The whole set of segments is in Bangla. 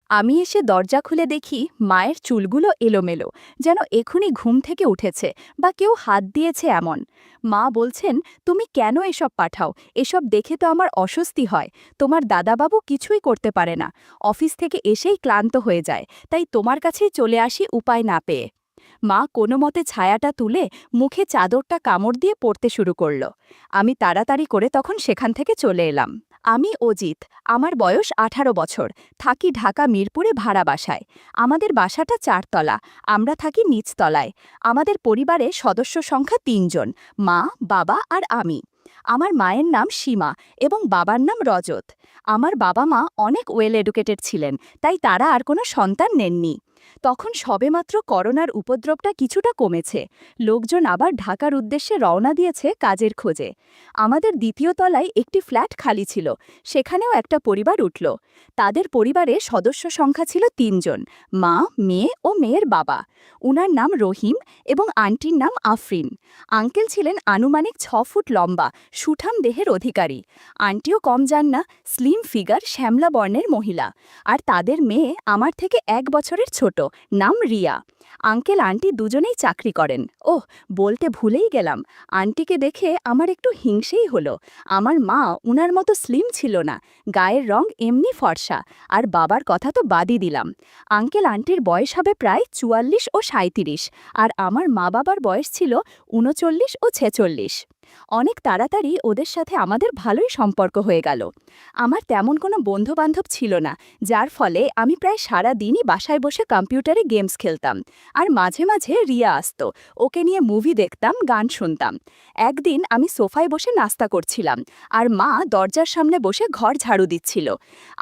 আমি এসে দরজা খুলে দেখি মায়ের চুলগুলো এলোমেলো, যেন এখনই ঘুম থেকে উঠেছে বা কেউ হাত দিয়েছে এমন। মা বলছেন, তুমি কেন এসব পাঠাও? এসব দেখে তো আমার অস্বস্তি হয়। তোমার দাদাবাবু কিছুই করতে পারে না, অফিস থেকে এসেই ক্লান্ত হয়ে যায়, তাই তোমার কাছেই চলে আসি উপায় না পেয়ে। মা কোনো মতে ছায়াটা তুলে মুখে চাদরটা কামড় দিয়ে পড়তে শুরু করল। আমি তাড়াতাড়ি করে তখন সেখান থেকে চলে এলাম। আমি অজিত, আমার বয়স ১৮ বছর, থাকি ঢাকা মিরপুরে ভাড়া বাসায়। আমাদের বাসাটা ৪ তলা, আমরা থাকি নিচতলায়। আমাদের পরিবারে সদস্য সংখ্যা ৩ জন, মা, বাবা আর আমি। আমার মায়ের নাম সীমা এবং বাবার নাম রজত। আমার বাবা মা অনেক ওয়েল এডুকেটেড ছিলেন, তাই তারা আর কোনো সন্তান নেননি। তখন সবেমাত্র করোনার উপদ্রবটা কিছুটা কমেছে, লোকজন আবার ঢাকার উদ্দেশ্যে রওনা দিয়েছে কাজের খোঁজে। আমাদের দ্বিতীয় তলায় একটি ফ্ল্যাট খালি ছিল, সেখানেও একটা পরিবার উঠল। তাদের পরিবারে সদস্য সংখ্যা ছিল ৩ জন, মা, মেয়ে ও মেয়ের বাবা। উনার নাম রহিম এবং আন্টির নাম আফরিন। আঙ্কেল ছিলেন আনুমানিক ৬ ফুট লম্বা, সুঠাম দেহের অধিকারী। আন্টিও কম যান না, স্লিম ফিগার, শ্যামলা বর্ণের মহিলা। আর তাদের মেয়ে আমার থেকে ১ বছরের ছোট, নাম রিয়া। আঙ্কেল আন্টি দুজনেই চাকরি করেন। ওহ, বলতে ভুলেই গেলাম, আন্টিকে দেখে আমার একটু হিংসেই হলো। আমার মা উনার মতো স্লিম ছিল না, গায়ের রং এমনি ফর্সা। আর বাবার কথা তো বাদই দিলাম। আঙ্কেল আন্টির বয়স হবে প্রায় ৪৪ ও ৩৭, আর আমার মা বাবার বয়স ছিল ৩৯ ও ৪৬। অনেক তাড়াতাড়ি ওদের সাথে আমাদের ভালোই সম্পর্ক হয়ে গেল। আমার তেমন কোনো বন্ধুবান্ধব ছিল না, যার ফলে আমি প্রায় সারা দিনই বাসায় বসে কম্পিউটারে গেমস খেলতাম। আর মাঝে মাঝে রিয়া আসতো, ওকে নিয়ে মুভি দেখতাম, গান শুনতাম। একদিন আমি সোফায় বসে নাস্তা করছিলাম, আর মা দরজার সামনে বসে ঘর ঝাড়ু দিচ্ছিল।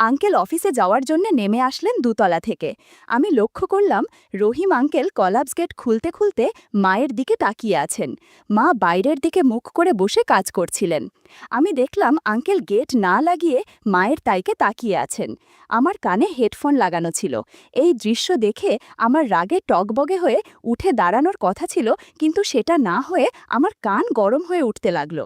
আঙ্কেল অফিসে যাওয়ার জন্য নেমে আসলেন ২ তলা থেকে। আমি লক্ষ্য করলাম রহিম আঙ্কেল কলাপস গেট খুলতে খুলতে মায়ের দিকে তাকিয়ে আছেন। মা বাইরের দিকে মুখ করে বসে কাজ করছিলেন। আমি দেখলাম আঙ্কেল গেট না লাগিয়ে মায়ের তাইকে তাকিয়ে আছেন। আমার কানে হেডফোন লাগানো ছিল। এই দৃশ্য দেখে আমার রাগে টগবগে হয়ে উঠে দাঁড়ানোর কথা ছিল, কিন্তু সেটা না হয়ে আমার কান গরম হয়ে উঠতে লাগলো।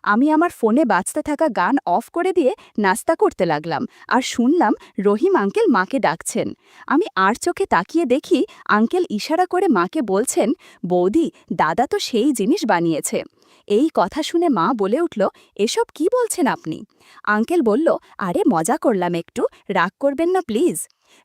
আমি আমার ফোনে বাজতে থাকা গান অফ করে দিয়ে নাস্তা করতে লাগলাম, আর শুনলাম রহিম আঙ্কেল মাকে ডাকছেন। আমি আর চোখে তাকিয়ে দেখি আঙ্কেল ইশারা করে মাকে বলছেন, বৌদি, দাদা তো সেই জিনিস বানিয়েছে। এই কথা শুনে মা বলে উঠল, এসব কি বলছেন আপনি? আঙ্কেল বলল, আরে মজা করলাম একটু, রাগ করবেন না প্লিজ।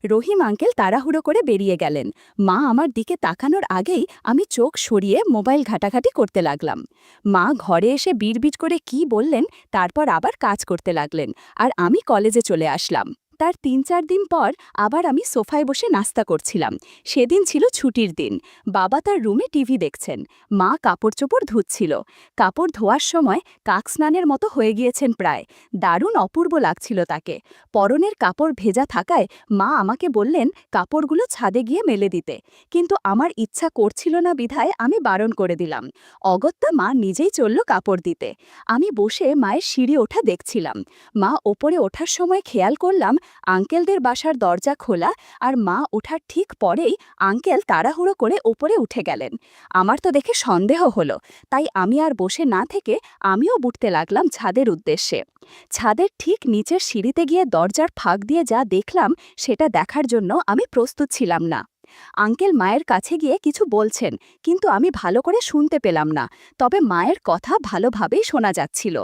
রহিম আঙ্কেল তাড়াহুড়ো করে বেরিয়ে গেলেন। মা আমার দিকে তাকানোর আগেই আমি চোখ সরিয়ে মোবাইল ঘাটাঘাটি করতে লাগলাম। মা ঘরে এসে বিড়বিড় করে কি বললেন, তারপর আবার কাজ করতে লাগলেন, আর আমি কলেজে চলে আসলাম। তার ৩-৪ দিন পর আবার আমি সোফায় বসে নাস্তা করছিলাম। সেদিন ছিল ছুটির দিন। বাবা তার রুমে টিভি দেখছেন, মা কাপড় চোপড় ধুচ্ছিল। কাপড় ধোয়ার সময় কাকস্নানের মতো হয়ে গিয়েছেন প্রায়। দারুণ অপূর্ব লাগছিল তাকে। পরনের কাপড় ভেজা থাকায় মা আমাকে বললেন কাপড়গুলো ছাদে গিয়ে মেলে দিতে, কিন্তু আমার ইচ্ছা করছিল না বিধায় আমি বারণ করে দিলাম। অগত্যা মা নিজেই চলল কাপড় দিতে। আমি বসে মায়ের সিঁড়ি ওঠা দেখছিলাম। মা ওপরে ওঠার সময় খেয়াল করলাম আঙ্কেলদের বাসার দরজা খোলা, আর মা ওঠার ঠিক পরেই আঙ্কেল তাড়াহুড়ো করে ওপরে উঠে গেলেন। আমার তো দেখে সন্দেহ হলো, তাই আমি আর বসে না থেকে আমিও উঠতে লাগলাম ছাদের উদ্দেশ্যে। ছাদের ঠিক নিচের সিঁড়িতে গিয়ে দরজার ফাঁক দিয়ে যা দেখলাম সেটা দেখার জন্য আমি প্রস্তুত ছিলাম না। আঙ্কেল মায়ের কাছে গিয়ে কিছু বলছেন, কিন্তু আমি ভালো করে শুনতে পেলাম না, তবে মায়ের কথা ভালোভাবেই শোনা যাচ্ছিল।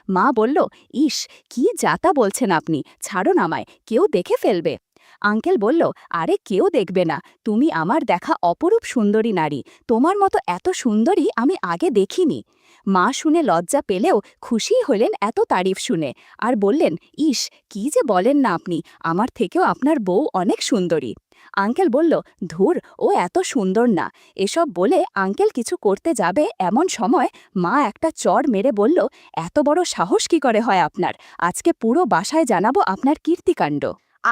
মা বলল, ইস, কি যাতা বলছেন আপনি, ছাড়ুন আমায়, কেউ দেখে ফেলবে। আঙ্কেল বলল, আরে কেউ দেখবে না, তুমি আমার দেখা অপরূপ সুন্দরী নারী, তোমার মতো এত সুন্দরী আমি আগে দেখিনি। মা শুনে লজ্জা পেলেও খুশি হলেন এত তারিফ শুনে, আর বললেন, ইস, কি যে বলেন না আপনি, আমার থেকেও আপনার বউ অনেক সুন্দরী। আঙ্কেল বলল, ধুর, ও এত সুন্দর না। এসব বলে আঙ্কেল কিছু করতে যাবে এমন সময় মা একটা চড় মেরে বলল, এত বড় সাহস কি করে হয় আপনার? আজকে পুরো বাসায় জানাবো আপনার কীর্তিকাণ্ড।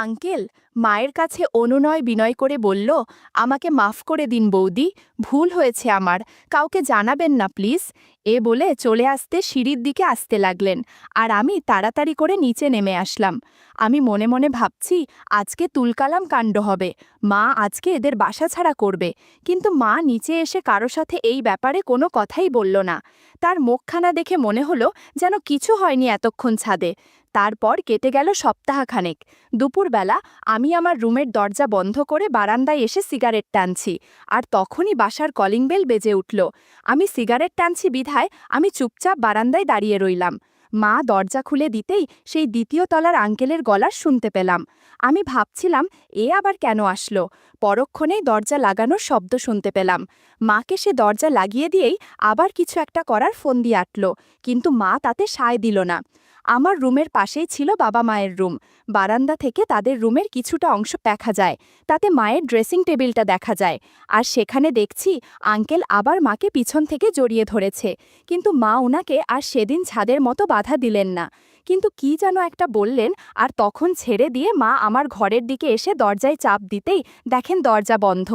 আঙ্কেল মায়ের কাছে অনুনয় বিনয় করে বলল, আমাকে মাফ করে দিন বৌদি, ভুল হয়েছে আমার, কাউকে জানাবেন না প্লিজ। এ বলে চলে আসতে সিঁড়ির দিকে আসতে লাগলেন, আর আমি তাড়াতাড়ি করে নিচে নেমে আসলাম। আমি মনে মনে ভাবছি, আজকে তুলকালাম কাণ্ড হবে, মা আজকে এদের বাসা ছাড়া করবে। কিন্তু মা নিচে এসে কারো সাথে এই ব্যাপারে কোনো কথাই বলল না। তার মুখখানা দেখে মনে হলো যেন কিছু হয়নি এতক্ষণ ছাদে। তারপর কেটে গেল সপ্তাহখানেক। দুপুরবেলা আমি আমি আমার রুমের দরজা বন্ধ করে বারান্দায় এসে সিগারেট টানছি, আর তখনই বাসার কলিং বেল বেজে উঠল। আমি সিগারেট টানছি বিধায় আমি চুপচাপ বারান্দায় দাঁড়িয়ে রইলাম। মা দরজা খুলে দিতেই সেই দ্বিতীয় তলার আঙ্কেলের গলা শুনতে পেলাম। আমি ভাবছিলাম এ আবার কেন আসলো। পরক্ষণেই দরজা লাগানোর শব্দ শুনতে পেলাম। মাকে সে দরজা লাগিয়ে দিয়েই আবার কিছু একটা করার ফোন দিয়ে আটল, কিন্তু মা তাতে সায় দিল না। আমার রুমের পাশেই ছিল বাবা মায়ের রুম। বারান্দা থেকে তাদের রুমের কিছুটা অংশ দেখা যায়, তাতে মায়ের ড্রেসিং টেবিলটা দেখা যায়। আর সেখানে দেখছি আঙ্কেল আবার মাকে পিছন থেকে জড়িয়ে ধরেছে, কিন্তু মা ওনাকে আর সেদিন ছাদের মতো বাধা দিলেন না, কিন্তু কি যেন একটা বললেন। আর তখন ছেড়ে দিয়ে মা আমার ঘরের দিকে এসে দরজায় চাপ দিতেই দেখেন দরজা বন্ধ।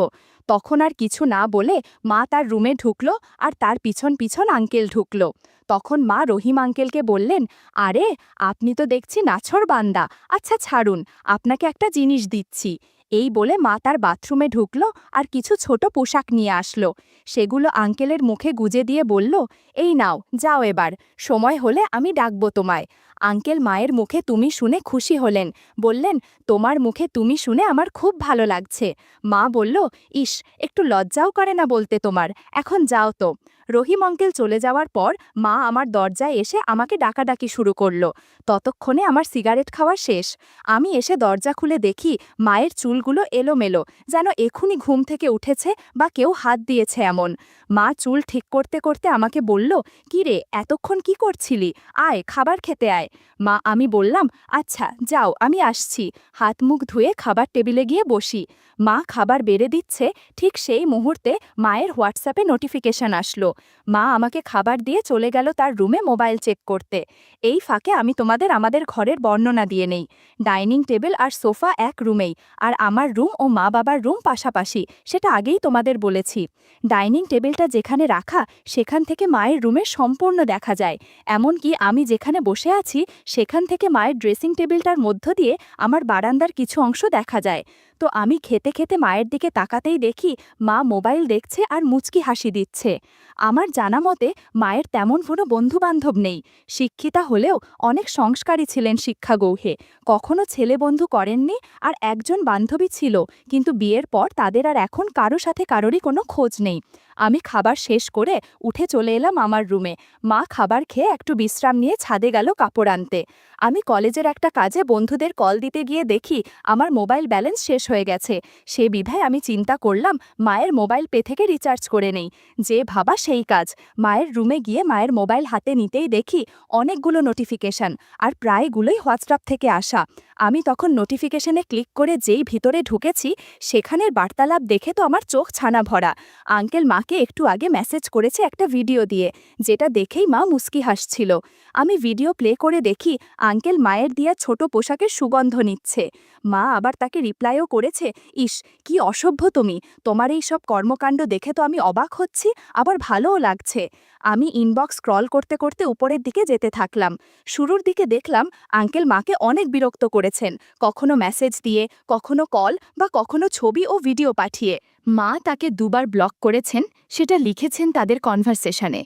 তখন আর কিছু না বলে মা তার রুমে ঢুকলো, আর তার পিছন পিছন আঙ্কেল ঢুকলো। তখন মা রহিম আঙ্কেলকে বললেন, আরে আপনি তো দেখছি নাছোড়বান্দা, আচ্ছা ছাড়ুন, আপনাকে একটা জিনিস দিচ্ছি। এই বলে মা তার বাথরুমে ঢুকলো আর কিছু ছোট পোশাক নিয়ে আসলো। সেগুলো আঙ্কেলের মুখে গুজে দিয়ে বলল, এই নাও, যাও এবার, সময় হলে আমি ডাকবো তোমায়। আঙ্কেল মায়ের মুখে তুমি শুনে খুশি হলেন, বললেন, তোমার মুখে তুমি শুনে আমার খুব ভালো লাগছে। মা বলল, ইস, একটু লজ্জাও করে না বলতে তোমার, এখন যাও তো। রহিম আঙ্কেল চলে যাওয়ার পর মা আমার দরজায় এসে আমাকে ডাকাডাকি শুরু করলো। ততক্ষণে আমার সিগারেট খাওয়া শেষ। আমি এসে দরজা খুলে দেখি মায়ের চুলগুলো এলোমেলো, যেন এখুনি ঘুম থেকে উঠেছে বা কেউ হাত দিয়েছে এমন। মা চুল ঠিক করতে করতে আমাকে বলল, কি রে, এতক্ষণ কি করছিলি? আয়, খাবার খেতে আয়। মা আমি বললাম, আচ্ছা যাও, আমি আসছি। হাত মুখ ধুয়ে খাবার টেবিলে গিয়ে বসি। মা খাবার বেড়ে দিচ্ছে, ঠিক সেই মুহূর্তে মায়ের হোয়াটসঅ্যাপে নোটিফিকেশন আসলো। মা আমাকে খাবার দিয়ে চলে গেল তার রুমে মোবাইল চেক করতে। এই ফাঁকে আমি তোমাদের আমাদের ঘরের বর্ণনা দিয়ে নেই। ডাইনিং টেবিল আর সোফা এক রুমেই, আর আমার রুম ও মা বাবার রুম পাশাপাশি, সেটা আগেই তোমাদের বলেছি। ডাইনিং টেবিলটা যেখানে রাখা সেখান থেকে মায়ের রুমে সম্পূর্ণ দেখা যায়, এমনকি আমি যেখানে বসে আছি সেখান থেকে মায়ের ড্রেসিং টেবিলটার মধ্য দিয়ে আমার বারান্দার কিছু অংশ দেখা যায়। তো আমি খেতে খেতে মায়ের দিকে তাকাতেই দেখি মা মোবাইল দেখছে আর মুচকি হাসি দিচ্ছে। আমার জানা মতে মায়ের তেমন কোনো বন্ধুবান্ধব নেই। শিক্ষিতা হলেও অনেক সংস্কারী ছিলেন শিক্ষাগৌহে, কখনো ছেলে বন্ধু করেননি। আর একজন বান্ধবী ছিল, কিন্তু বিয়ের পর তাদের আর এখন কারো সাথে কারোরই কোনো খোঁজ নেই। আমি খাবার শেষ করে উঠে চলে এলাম আমার রুমে। মা খাবার খেয়ে একটু বিশ্রাম নিয়ে ছাদে গেল কাপড় আনতে। আমি কলেজের একটা কাজে বন্ধুদের কল দিতে গিয়ে দেখি আমার মোবাইল ব্যালেন্স শেষ হয়ে গেছে। সে বিধায় আমি চিন্তা করলাম মায়ের মোবাইল পে থেকে রিচার্জ করে নেই। যে ভাবা সেই কাজ। মায়ের রুমে গিয়ে মায়ের মোবাইল হাতে নিতেই দেখি অনেকগুলো নোটিফিকেশন, আর প্রায়গুলোই হোয়াটসঅ্যাপ থেকে আসা। আমি তখন নোটিফিকেশনে ক্লিক করে যেই ভিতরে ঢুকেছি সেখানের বার্তালাপ দেখে তো আমার চোখ ছানা ভরা। আঙ্কেল মাকে একটু আগে মেসেজ করেছে একটা ভিডিও দিয়ে, যেটা দেখেই মা মুস্কি হাসছিল। আমি ভিডিও প্লে করে দেখি আঙ্কেল মায়ের দিয়া ছোট পোশাকের সুগন্ধ নিচ্ছে। মা আবার তাকে রিপ্লাইও করেছে, ইস, কি অসভ্য তুমি, তোমার এই সব কর্মকাণ্ড দেখে তো আমি অবাক হচ্ছি, আবার ভালোও লাগছে। আমি ইনবক্স স্ক্রল করতে করতে উপরের দিকে যেতে থাকলাম। শুরুর দিকে দেখলাম আঙ্কেল মাকে অনেক বিরক্ত করেছেন, কখনো মেসেজ দিয়ে, কখনো কল বা কখনো ছবি ও ভিডিও পাঠিয়ে। মা তাকে দুবার ব্লক করেছেন, সেটা লিখেছেন তাদের কনভারসেশনে।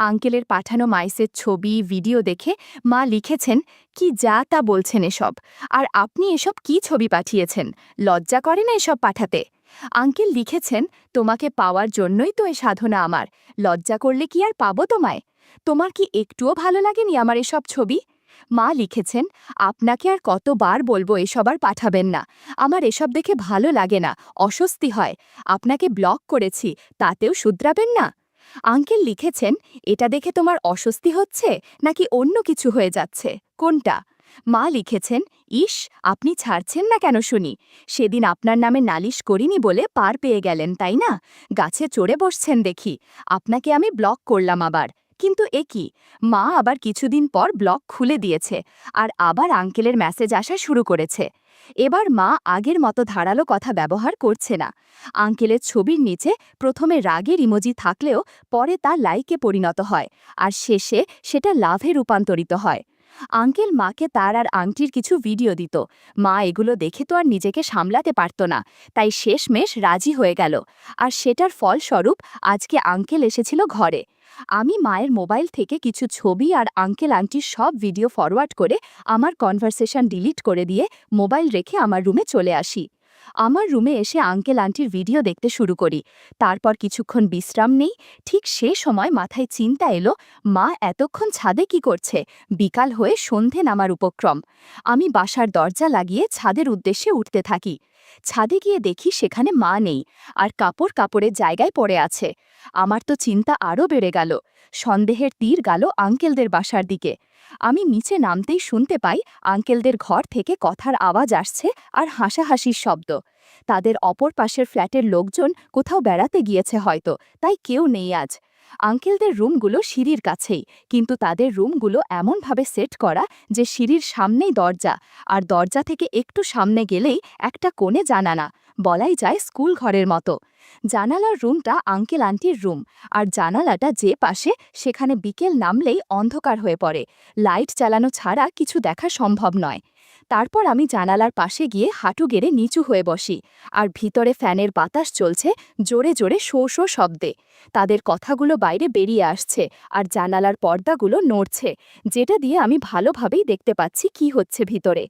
আঙ্কেলের পাঠানো মাইসের ছবি ভিডিও দেখে মা লিখেছেন, কি যা তা বলছেন এসব, আর আপনি এসব কি ছবি পাঠিয়েছেন, লজ্জা করে না এসব পাঠাতে। আঙ্কেল লিখেছেন, তোমাকে পাওয়ার জন্যই তো এ সাধনা আমার, লজ্জা করলে কি আর পাবো তোমায়? তোমার কি একটুও ভালো লাগেনি আমার এসব ছবি? মা লিখেছেন, আপনাকে আর কতবার বলবো এসব আর পাঠাবেন না, আমার এসব দেখে ভালো লাগে না, অস্বস্তি হয়, আপনাকে ব্লক করেছি, তাতেও শুধরাবেন না। আঙ্কেল লিখেছেন, এটা দেখে তোমার অস্বস্তি হচ্ছে নাকি অন্য কিছু হয়ে যাচ্ছে, কোনটা? মা লিখেছেন, ইস, আপনি ছাড়ছেন না কেন শুনি, সেদিন আপনার নামে নালিশ করিনি বলে পার পেয়ে গেলেন তাই না, গাছে চড়ে বসছেন দেখি, আপনাকে আমি ব্লক করলাম আবার। কিন্তু এ কি, মা আবার কিছুদিন পর ব্লক খুলে দিয়েছে, আর আবার আঙ্কেলের মেসেজ আসা শুরু করেছে। এবার মা আগের মতো ধারালো কথা ব্যবহার করছে না। আঙ্কেলের ছবির নিচে প্রথমে রাগের ইমোজি থাকলেও পরে তা লাইকে পরিণত হয়, আর শেষে সেটা লাভে রূপান্তরিত হয়। আঙ্কেল মাকে তার আর আংটির কিছু ভিডিও দিত। মা এগুলো দেখে তো আর নিজেকে সামলাতে পারত না, তাই শেষমেশ রাজি হয়ে গেল। আর সেটার ফলস্বরূপ আজকে আঙ্কেল এসেছিল ঘরে। আমি মায়ের মোবাইল থেকে কিছু ছবি আর আঙ্কেল আন্টির সব ভিডিও ফরওয়ার্ড করে আমার কনভারসেশন ডিলিট করে দিয়ে মোবাইল রেখে আমার রুমে চলে আসি। আমার রুমে এসে আঙ্কেল আন্টির ভিডিও দেখতে শুরু করি। তারপর কিছুক্ষণ বিশ্রাম নেই। ঠিক সে সময় মাথায় চিন্তা এলো, মা এতক্ষণ ছাদে কি করছে? বিকাল হয়ে সন্ধে নামার উপক্রম। আমি বাসার দরজা লাগিয়ে ছাদের উদ্দেশ্যে উঠতে থাকি। ছাদে গিয়ে দেখি সেখানে মা নেই, আর কাপড় কাপড়ের জায়গায় পড়ে আছে। আমার তো চিন্তা আরও বেড়ে গেল। সন্দেহের তীর গেল আঙ্কেলদের বাসার দিকে। আমি নিচে নামতেই শুনতে পাই আঙ্কেলদের ঘর থেকে কথার আওয়াজ আসছে আর হাসাহাসির শব্দ। তাদের অপর পাশের ফ্ল্যাটের লোকজন কোথাও বেড়াতে গিয়েছে হয়তো, তাই কেউ নেই আজ। আঙ্কেলদের রুমগুলো সিঁড়ির কাছেই, কিন্তু তাদের রুমগুলো এমনভাবে সেট করা যে সিঁড়ির সামনেই দরজা, আর দরজা থেকে একটু সামনে গেলেই একটা কোণে জানালা, বলাই যায় স্কুল ঘরের মতো। জানালার রুমটা আঙ্কেল আন্টির রুম, আর জানালাটা যে পাশে সেখানে বিকেল নামলেই অন্ধকার হয়ে পড়ে। লাইট চালানো ছাড়া কিছু দেখা সম্ভব নয়। তারপর আমি জানালার পাশে গিয়ে হাঁটু গেড়ে নিচু হয়ে বসি, আর ভিতরে ফ্যানের বাতাস চলছে জোরে জোরে শো শো শব্দে। তাদের কথাগুলো বাইরে বেরিয়ে আসছে, আর জানালার পর্দাগুলো নড়ছে, যেটা দিয়ে আমি ভালোভাবেই দেখতে পাচ্ছি কি হচ্ছে ভিতরে।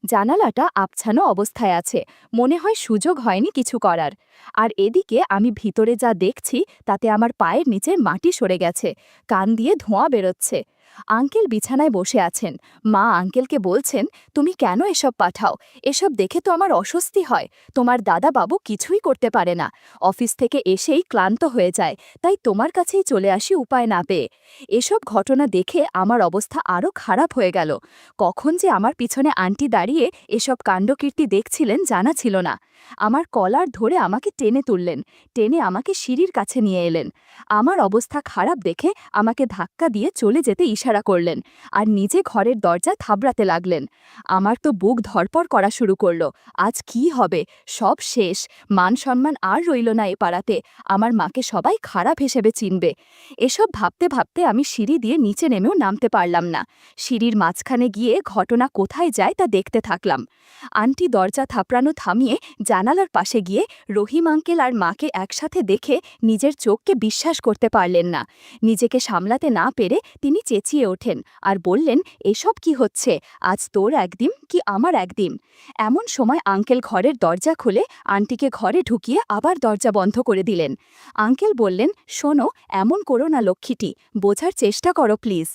জানালাটা আবছানো অবস্থায় আছে, মনে হয় সুযোগ হয়নি কিছু করার। আর এদিকে আমি ভিতরে যা দেখছি তাতে আমার পায়ের নিচে মাটি সরে গেছে, কান দিয়ে ধোঁয়া বেরোচ্ছে। আঙ্কেল বিছানায় বসে আছেন। মা আঙ্কেলকে বলছেন, তুমি কেন এসব পাঠাও? এসব দেখে তো আমার অস্বস্তি হয়। তোমার দাদা বাবু কিছুই করতে পারে না, অফিস থেকে এসেই ক্লান্ত হয়ে যায়, তাই তোমার কাছেই চলে আসি উপায় না পেয়ে। এসব ঘটনা দেখে আমার অবস্থা আরও খারাপ হয়ে গেল। কখন যে আমার পিছনে আন্টি দাঁড়িয়ে এসব কাণ্ডকীর্তি দেখছিলেন জানা ছিল না। আমার কলার ধরে আমাকে টেনে তুললেন, টেনে আমাকে সিঁড়ির কাছে নিয়ে এলেন। আমার অবস্থা খারাপ দেখে আমাকে ধাক্কা দিয়ে চলে যেতে ইশারা করলেন, আর নিজে ঘরের দরজা থাবড়াতে লাগলেন। আমার তো বুক ধড়পড় করা শুরু করল। আজ কি হবে? সব শেষ। মান সম্মান আর রইল না এ পাড়াতে। আমার মাকে সবাই খারাপ হিসেবে চিনবে। এসব ভাবতে ভাবতে আমি সিঁড়ি দিয়ে নিচে নেমেও নামতে পারলাম না। সিঁড়ির মাঝখানে গিয়ে ঘটনা কোথায় যায় তা দেখতে থাকলাম। আন্টি দরজা থাপড়ানো থামিয়ে জানালার পাশে গিয়ে রহিম আঙ্কেল আর মাকে একসাথে দেখে নিজের চোখকে বিশ্বাস করতে পারলেন না। নিজেকে সামলাতে না পেরে তিনি চেঁচিয়ে ওঠেন আর বললেন, এসব কি হচ্ছে? আজ তোর একদিন কি আমার একদিন? এমন সময় আঙ্কেল ঘরের দরজা খুলে আন্টিকে ঘরে ঢুকিয়ে আবার দরজা বন্ধ করে দিলেন। আঙ্কেল বললেন, শোনো, এমন করো না লক্ষ্মীটি, বোঝার চেষ্টা করো প্লিজ।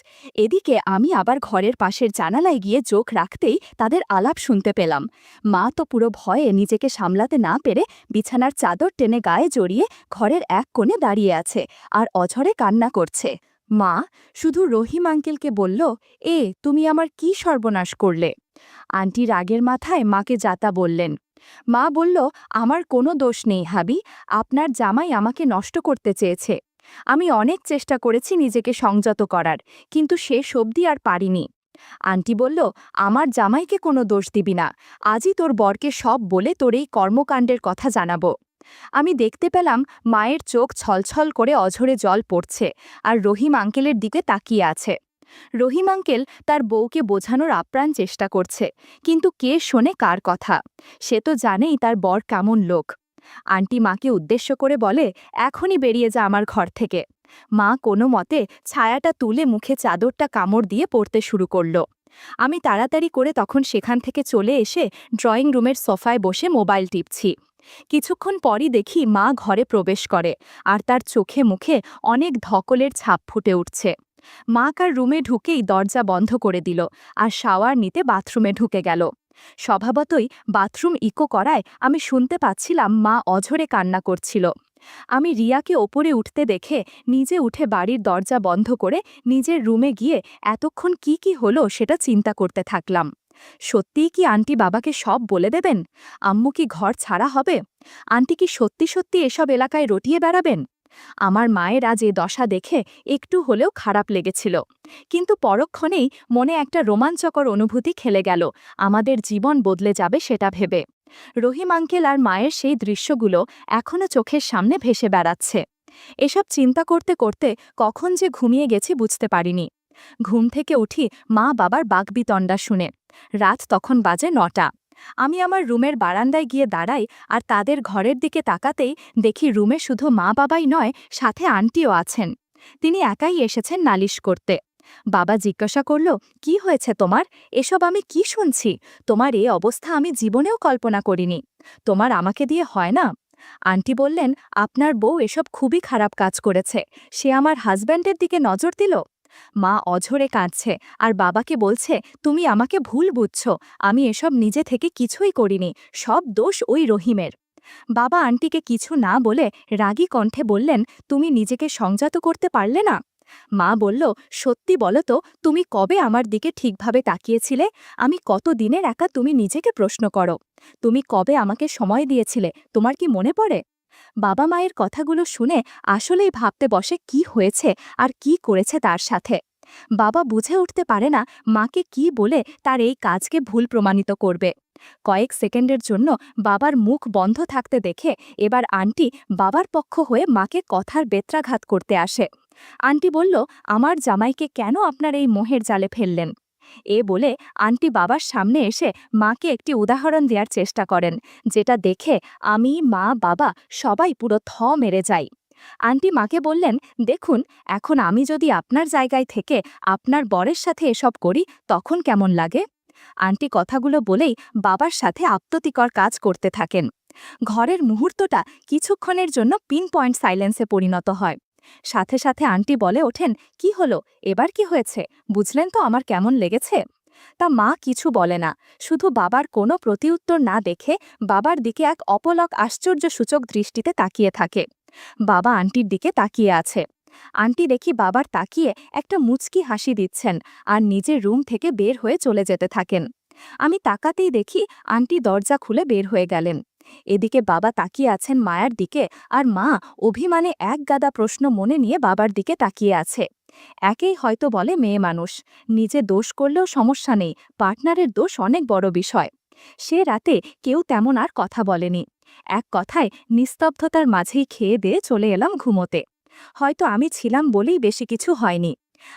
এদিকে আমি আবার ঘরের পাশের জানালায় গিয়ে চোখ রাখতেই তাদের আলাপ শুনতে পেলাম। মা তো পুরো ভয়ে নিজেকে সামলাতে না পেরে বিছানার চাদর টেনে গায়ে জড়িয়ে ঘরের এক কোণে দাঁড়িয়ে আছে আর অঝরে কান্না করছে। মা শুধু রহিম আঙ্কেলকে বলল, তুমি আমার কি সর্বনাশ করলে? আন্টি রাগের মাথায় মাকে যাতা বললেন। মা বলল, আমার কোনো দোষ নেই হাবি, আপনার জামাই আমাকে নষ্ট করতে চেয়েছে। আমি অনেক চেষ্টা করেছি নিজেকে সংযত করার, কিন্তু শেষ অবধি আর পারিনি। আন্টি বলল, আমার জামাইকে কোনো দোষ দিবি না, আজই তোর বরকে সব বলে তোর এই কর্মকাণ্ডের কথা জানাবো। আমি দেখতে পেলাম মায়ের চোখ ছলছল করে অঝরে জল পড়ছে, আর রহিম আঙ্কেলের দিকে তাকিয়ে আছে। রহিম আঙ্কেল তার বউকে বোঝানোর আপ্রাণ চেষ্টা করছে, কিন্তু কে শোনে কার কথা? সে তো জানেই তার বর কেমন লোক। আন্টি মাকে উদ্দেশ্য করে বলে, এখনই বেরিয়ে যা আমার ঘর থেকে। মা কোনো মতে ছায়াটা তুলে মুখে চাদরটা কামড় দিয়ে পড়তে শুরু করল। আমি তাড়াতাড়ি করে তখন সেখান থেকে চলে এসে ড্রয়িং রুমের সোফায় বসে মোবাইল টিপছি। কিছুক্ষণ পরই দেখি মা ঘরে প্রবেশ করে, আর তার চোখে মুখে অনেক ধকলের ছাপ ফুটে উঠছে। মা কার রুমে ঢুকেই দরজা বন্ধ করে দিল, আর শাওয়ার নিতে বাথরুমে ঢুকে গেল। স্বভাবতই বাথরুম ইকো করায় আমি শুনতে পাচ্ছিলাম মা অঝরে কান্না করছিল। আমি রিয়াকে ওপরে উঠতে দেখে নিজে উঠে বাড়ির দরজা বন্ধ করে নিজের রুমে গিয়ে এতক্ষণ কি কি হলো সেটা চিন্তা করতে থাকলাম। সত্যিই কি আন্টি বাবাকে সব বলে দেবেন? আম্মু কি ঘর ছাড়া হবে? আন্টি কি সত্যি সত্যি এসব এলাকায় রটিয়ে বেড়াবেন? আমার মায়ের আজ এ দশা দেখে একটু হলেও খারাপ লেগেছিল, কিন্তু পরক্ষণেই মনে একটা রোমাঞ্চকর অনুভূতি খেলে গেল, আমাদের জীবন বদলে যাবে সেটা ভেবে। রহিম আঙ্কেল আর মায়ের সেই দৃশ্যগুলো এখনও চোখের সামনে ভেসে বেড়াচ্ছে। এসব চিন্তা করতে করতে কখন যে ঘুমিয়ে গেছি বুঝতে পারিনি। ঘুম থেকে উঠি মা বাবার বাকবিতণ্ডা শুনে। রাত তখন বাজে ৯টা। আমি আমার রুমের বারান্দায় গিয়ে দাঁড়াই আর তাদের ঘরের দিকে তাকাতেই দেখি রুমে শুধু মা বাবাই নয়, সাথে আন্টিও আছেন। তিনি একাই এসেছেন নালিশ করতে। বাবা জিজ্ঞাসা করল, কি হয়েছে তোমার? এসব আমি কি শুনছি? তোমার এই অবস্থা আমি জীবনেও কল্পনা করিনি। তোমার আমাকে দিয়ে হয় না? আন্টি বললেন, আপনার বউ এসব খুবই খারাপ কাজ করেছে। সে আমার হাজব্যান্ডের দিকে নজর দিল। মা অঝরে কাঁদছে আর বাবাকে বলছে, তুমি আমাকে ভুল বুঝছো, আমি এসব নিজে থেকে কিছুই করিনি, সব দোষ ওই রহিমের। বাবা আন্টিকে কিছু না বলে রাগী কণ্ঠে বললেন, তুমি নিজেকে সংযত করতে পারলে না? মা বলল, সত্যি বলো তো, তুমি কবে আমার দিকে ঠিকভাবে তাকিয়েছিলে? আমি কত দিনের একা, তুমি নিজেকে প্রশ্ন করো। তুমি কবে আমাকে সময় দিয়েছিলে, তোমার কি মনে পড়ে? বাবা মায়ের কথাগুলো শুনে আসলেই ভাবতে বসে কি হয়েছে আর কি করেছে তার সাথে। বাবা বুঝে উঠতে পারে না মাকে কি বলে তার এই কাজকে ভুল প্রমাণিত করবে। কয়েক সেকেন্ডের জন্য বাবার মুখ বন্ধ থাকতে দেখে এবার আন্টি বাবার পক্ষ হয়ে মাকে কথার বেত্রাঘাত করতে আসে। আন্টি বলল, আমার জামাইকে কেন আপনার এই মোহের জালে ফেললেন? এ বলে আন্টি বাবার সামনে এসে মাকে একটি উদাহরণ দেওয়ার চেষ্টা করেন, যেটা দেখে আমি, মা, বাবা সবাই পুরো মেরে যাই। আন্টি মাকে বললেন, দেখুন, এখন আমি যদি আপনার জায়গায় থেকে আপনার বরের সাথে এসব করি তখন কেমন লাগে? আন্টি কথাগুলো বলেই বাবার সাথে আপ্ততিকর কাজ করতে থাকেন। ঘরের মুহূর্তটা কিছুক্ষণের জন্য পিন পয়েন্ট সাইলেন্সে পরিণত হয়। সাথে সাথে আন্টি বলে ওঠেন, কি হলো, এবার কি হয়েছে? বুঝলেন তো আমার কেমন লেগেছে? তা মা কিছু বলে না, শুধু বাবার কোনো প্রতিউত্তর না দেখে বাবার দিকে এক অপলক আশ্চর্যসূচক দৃষ্টিতে তাকিয়ে থাকে। বাবা আন্টির দিকে তাকিয়ে আছে। আন্টি দেখি বাবার তাকিয়ে একটা মুচকি হাসি দিচ্ছেন আর নিজের রুম থেকে বের হয়ে চলে যেতে থাকেন। আমি তাকাতেই দেখি আন্টি দরজা খুলে বের হয়ে গেলেন। এদিকে বাবা তাকিয়ে আছেন মায়ের দিকে আর মা অভিমানে এক গাদা প্রশ্ন মনে নিয়ে বাবার দিকে তাকিয়ে আছে। একেই হয়তো বলে মেয়ে মানুষ, নিজে দোষ করলেও সমস্যা নেই, পার্টনারের দোষ অনেক বড় বিষয়। সে রাতে কেউ তেমন আর কথা বলেনি। এক কথায় নিস্তব্ধতার মাঝেই খেয়ে দিয়ে চলে এলাম ঘুমোতে। হয়তো আমি ছিলাম বলেই বেশি কিছু হয়নি।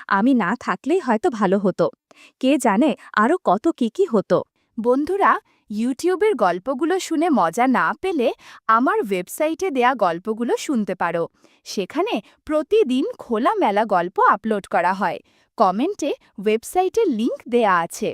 আমি না থাকলেই হয়তো ভালো হতো। কে জানে আরও কত কি হতো। বন্ধুরা, ইউটিউবের গল্পগুলো শুনে মজা না পেলে আমার ওয়েবসাইটে দেয়া গল্পগুলো শুনতে পারো। সেখানে প্রতিদিন খোলামেলা গল্প আপলোড করা হয়। কমেন্টে ওয়েবসাইটের লিংক দেয়া আছে।